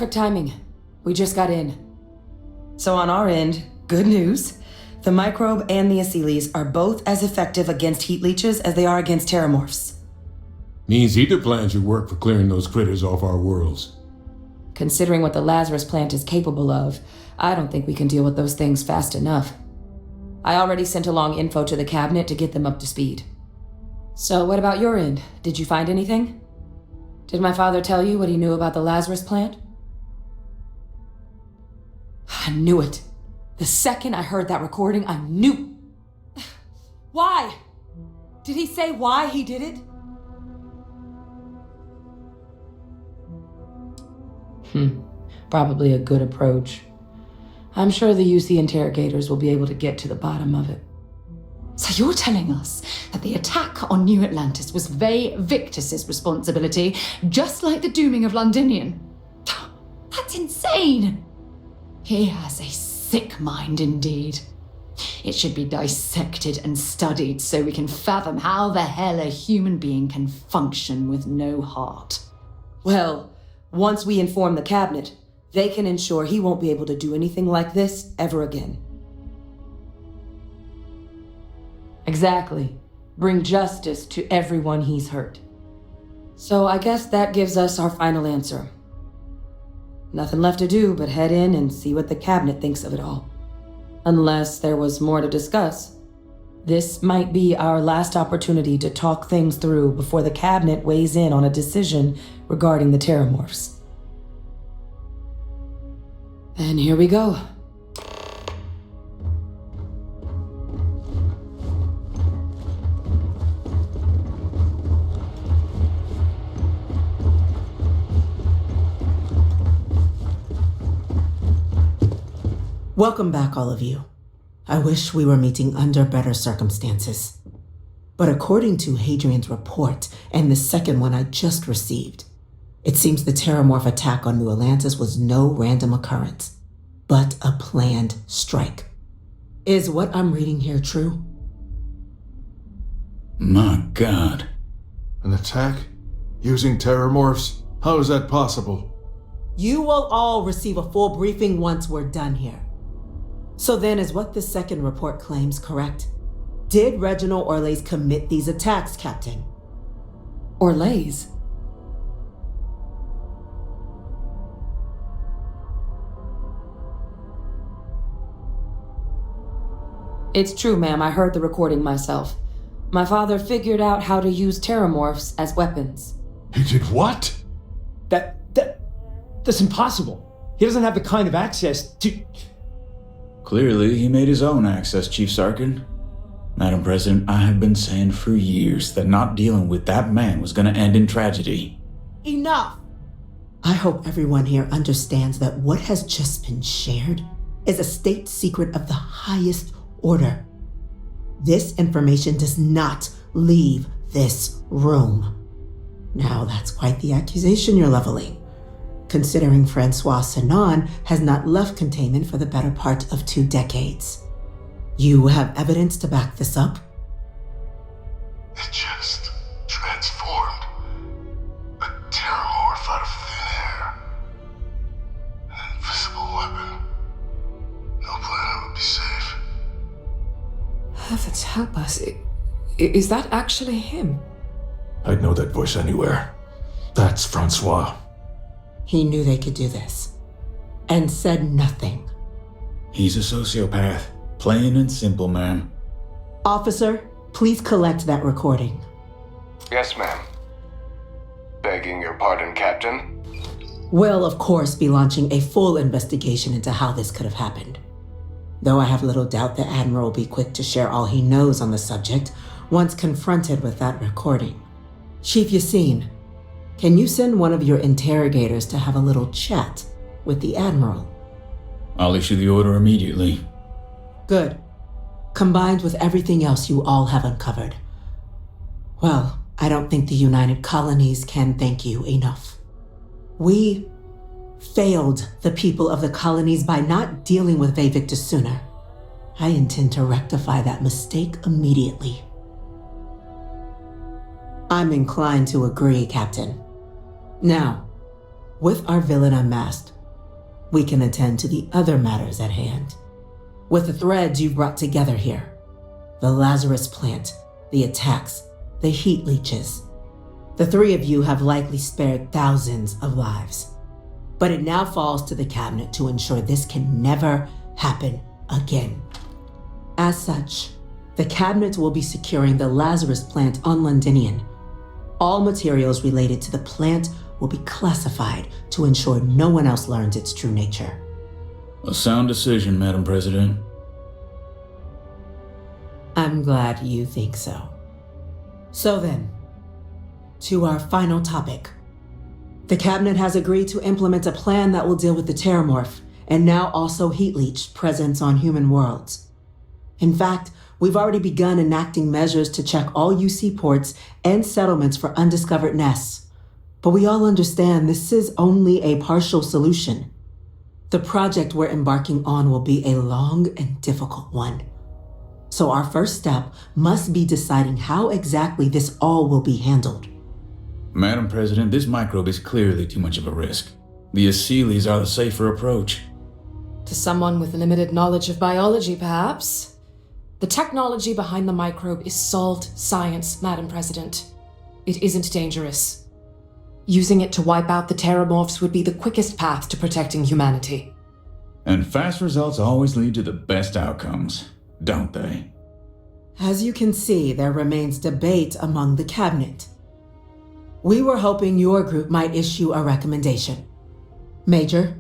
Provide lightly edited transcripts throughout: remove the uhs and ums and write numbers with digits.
perfect timing. We just got in. So on our end, good news. The microbe and the Aciles are both as effective against heat leeches as they are against terramorphs. Means either plan should work for clearing those critters off our worlds. Considering what the Lazarus plant is capable of, I don't think we can deal with those things fast enough. I already sent along info to the cabinet to get them up to speed. So what about your end? Did you find anything? Did my father tell you what he knew about the Lazarus plant? I knew it. The second I heard that recording, I knew. Why? Did he say why he did it? Probably a good approach. I'm sure the UC interrogators will be able to get to the bottom of it. So you're telling us that the attack on New Atlantis was Vae Victus's responsibility, just like the dooming of Londinion? That's insane! He has a sick mind indeed. It should be dissected and studied so we can fathom how the hell a human being can function with no heart. Well, once we inform the cabinet, they can ensure he won't be able to do anything like this ever again. Exactly. Bring justice to everyone he's hurt. So I guess that gives us our final answer. Nothing left to do but head in and see what the cabinet thinks of it all. Unless there was more to discuss. This might be our last opportunity to talk things through before the cabinet weighs in on a decision regarding the terramorphs. Then here we go. Welcome back, all of you. I wish we were meeting under better circumstances. But according to Hadrian's report and the second one I just received, it seems the terramorph attack on New Atlantis was no random occurrence, but a planned strike. Is what I'm reading here true? My God. An attack? Using terramorphs? How is that possible? You will all receive a full briefing once we're done here. So then, is what the second report claims correct? Did Reginald Orlays commit these attacks, Captain? Orlays? It's true, ma'am. I heard the recording myself. My father figured out how to use terramorphs as weapons. He did what? That's impossible. He doesn't have the kind of access to... Clearly, he made his own access, Chief Sarkin. Madam President, I have been saying for years that not dealing with that man was going to end in tragedy. Enough! I hope everyone here understands that what has just been shared is a state secret of the highest order. This information does not leave this room. Now, that's quite the accusation you're leveling, considering Francois Sinon has not left containment for the better part of 2 decades. You have evidence to back this up? It just transformed. A terramorph out of thin air. An invisible weapon. No planet would be safe. Heavens help us. Is that actually him? I'd know that voice anywhere. That's Francois. He knew they could do this, and said nothing. He's a sociopath. Plain and simple, ma'am. Officer, please collect that recording. Yes, ma'am. Begging your pardon, Captain. We'll, of course, be launching a full investigation into how this could have happened. Though I have little doubt the Admiral will be quick to share all he knows on the subject once confronted with that recording. Chief Yassine, can you send one of your interrogators to have a little chat with the Admiral? I'll issue the order immediately. Good. Combined with everything else you all have uncovered. Well, I don't think the United Colonies can thank you enough. We failed the people of the colonies by not dealing with Vae Victus sooner. I intend to rectify that mistake immediately. I'm inclined to agree, Captain. Now, With our villain unmasked, we can attend to the other matters at hand. With the threads you've brought together here, the Lazarus plant, the attacks, the heat leeches, the three of you have likely spared thousands of lives. But it now falls to the cabinet to ensure this can never happen again. As such, the cabinet will be securing the Lazarus plant on Londinian. All materials related to the plant will be classified to ensure no one else learns its true nature. A sound decision, Madam President. I'm glad you think so. So then, to our final topic. The cabinet has agreed to implement a plan that will deal with the Terramorph, and now also heat leech presence on human worlds. In fact, we've already begun enacting measures to check all UC ports and settlements for undiscovered nests. But we all understand this is only a partial solution. The project we're embarking on will be a long and difficult one. So our first step must be deciding how exactly this all will be handled. Madam President, this microbe is clearly too much of a risk. The Aseles are the safer approach. To someone with limited knowledge of biology, perhaps. The technology behind the microbe is solved science, Madam President. It isn't dangerous. Using it to wipe out the Terramorphs would be the quickest path to protecting humanity. And fast results always lead to the best outcomes, don't they? As you can see, there remains debate among the cabinet. We were hoping your group might issue a recommendation. Major?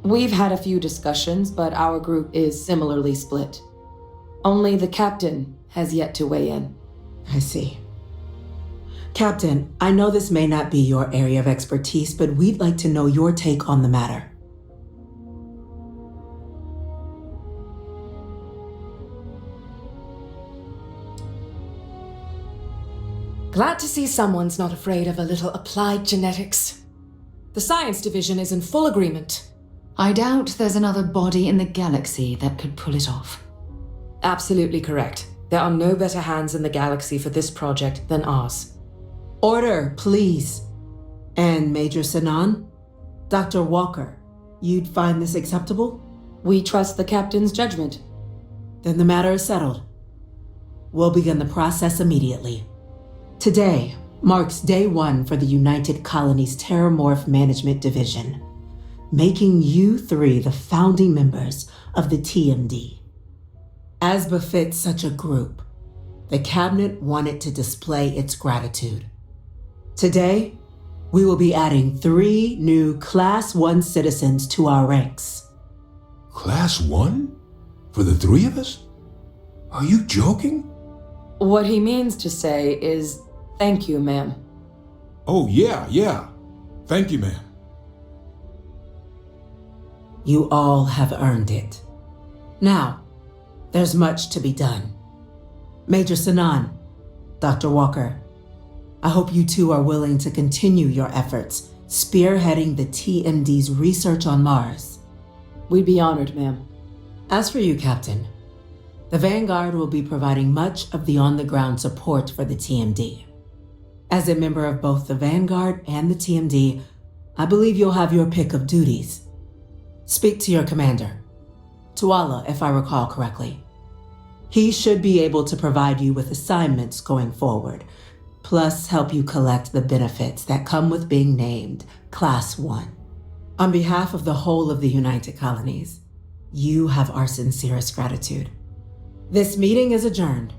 We've had a few discussions, but our group is similarly split. Only the captain has yet to weigh in. I see. Captain, I know this may not be your area of expertise, but we'd like to know your take on the matter. Glad to see someone's not afraid of a little applied genetics. The science division is in full agreement. I doubt there's another body in the galaxy that could pull it off. Absolutely correct. There are no better hands in the galaxy for this project than ours. Order, please. And Major Sanan? Dr. Walker, you'd find this acceptable? We trust the captain's judgment. Then the matter is settled. We'll begin the process immediately. Today marks day one for the United Colonies Terramorph Management Division, making you three the founding members of the TMD. As befits such a group, the cabinet wanted to display its gratitude. Today, we will be adding 3 new Class 1 citizens to our ranks. Class 1? For the 3 of us? Are you joking? What he means to say is, thank you, ma'am. Oh, yeah. Thank you, ma'am. You all have earned it. Now, there's much to be done. Major Sanan, Dr. Walker, I hope you two are willing to continue your efforts spearheading the TMD's research on Mars. We'd be honored, ma'am. As for you, Captain, the Vanguard will be providing much of the on-the-ground support for the TMD. As a member of both the Vanguard and the TMD, I believe you'll have your pick of duties. Speak to your commander, Tuala, if I recall correctly. He should be able to provide you with assignments going forward, plus help you collect the benefits that come with being named Class 1. On behalf of the whole of the United Colonies, you have our sincerest gratitude. This meeting is adjourned.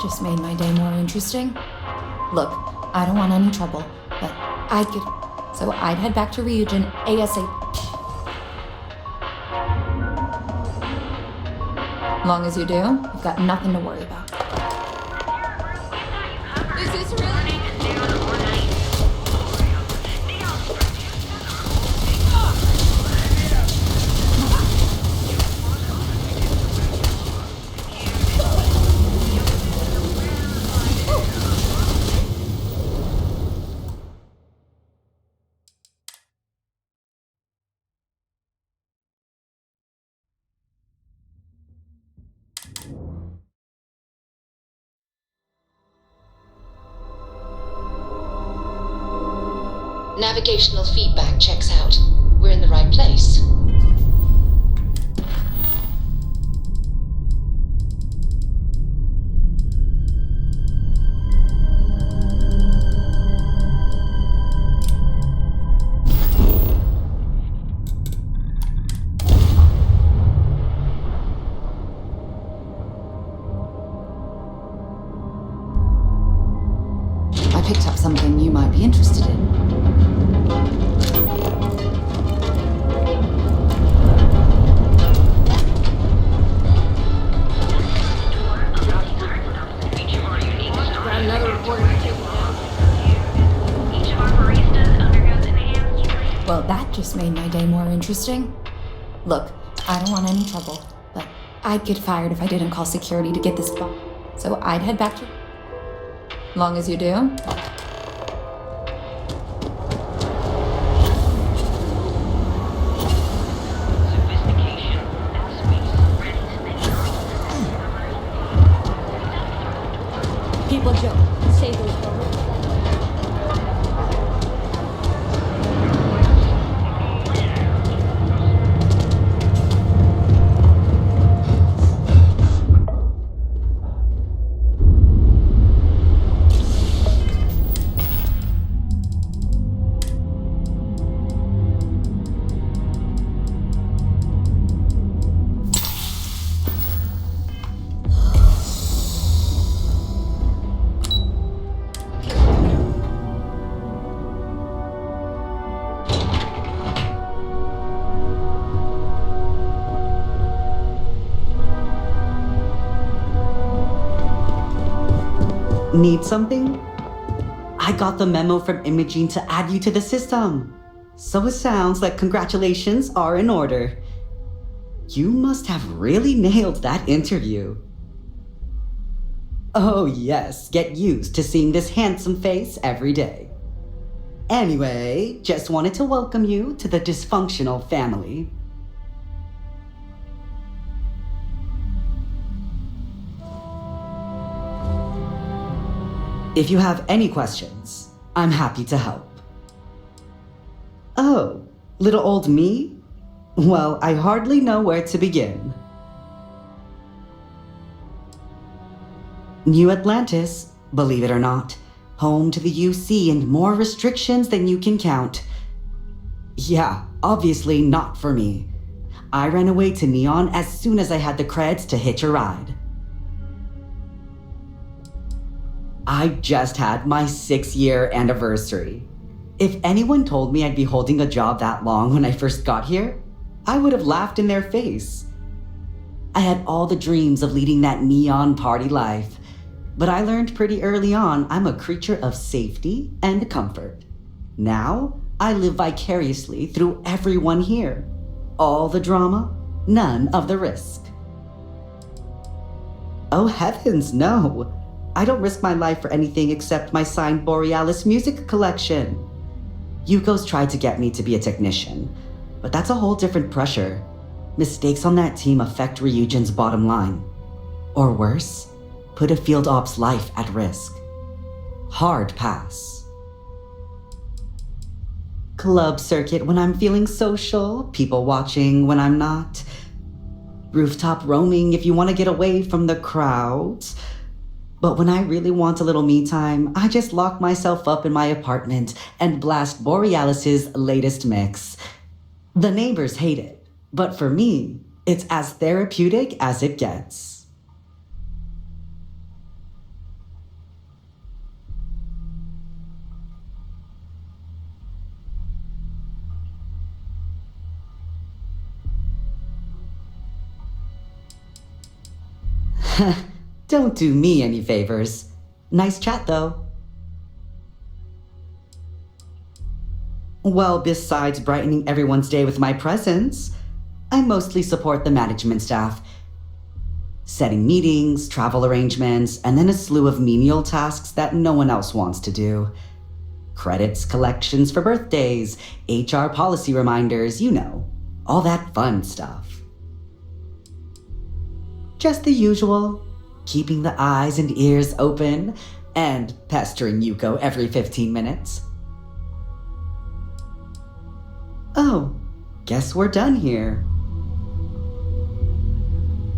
just made my day more interesting. Look, I don't want any trouble, but so I'd head back to Ryujin ASAP. Long as you do, you've got nothing to worry about. Is this really? Navigational feedback checks out. We're in the right place. I picked up something you might be interested in. Well, that just made my day more interesting. Look, I don't want any trouble, but I'd get fired if I didn't call security to get this box. So I'd head back to... Long as you do? People joke. Say those words. Need something? I got the memo from Imogene to add you to the system. So it sounds like congratulations are in order. You must have really nailed that interview. Oh yes, get used to seeing this handsome face every day. Anyway, just wanted to welcome you to the dysfunctional family. If you have any questions, I'm happy to help. Oh, little old me? Well, I hardly know where to begin. New Atlantis, believe it or not, home to the UC and more restrictions than you can count. Yeah, obviously not for me. I ran away to Neon as soon as I had the creds to hitch a ride. I just had my 6-year anniversary. If anyone told me I'd be holding a job that long when I first got here, I would have laughed in their face. I had all the dreams of leading that neon party life, but I learned pretty early on I'm a creature of safety and comfort. Now, I live vicariously through everyone here. All the drama, none of the risk. Oh heavens, no. I don't risk my life for anything except my signed Borealis music collection. Yuko's tried to get me to be a technician, but that's a whole different pressure. Mistakes on that team affect Ryujin's bottom line. Or worse, put a field op's life at risk. Hard pass. Club circuit when I'm feeling social, people watching when I'm not. Rooftop roaming if you want to get away from the crowds. But when I really want a little me time, I just lock myself up in my apartment and blast Borealis's latest mix. The neighbors hate it, but for me, it's as therapeutic as it gets. Don't do me any favors. Nice chat, though. Well, besides brightening everyone's day with my presence, I mostly support the management staff. Setting meetings, travel arrangements, and then a slew of menial tasks that no one else wants to do. Credits collections for birthdays, HR policy reminders, you know, all that fun stuff. Just the usual, keeping the eyes and ears open, and pestering Yuko every 15 minutes. Oh, guess we're done here.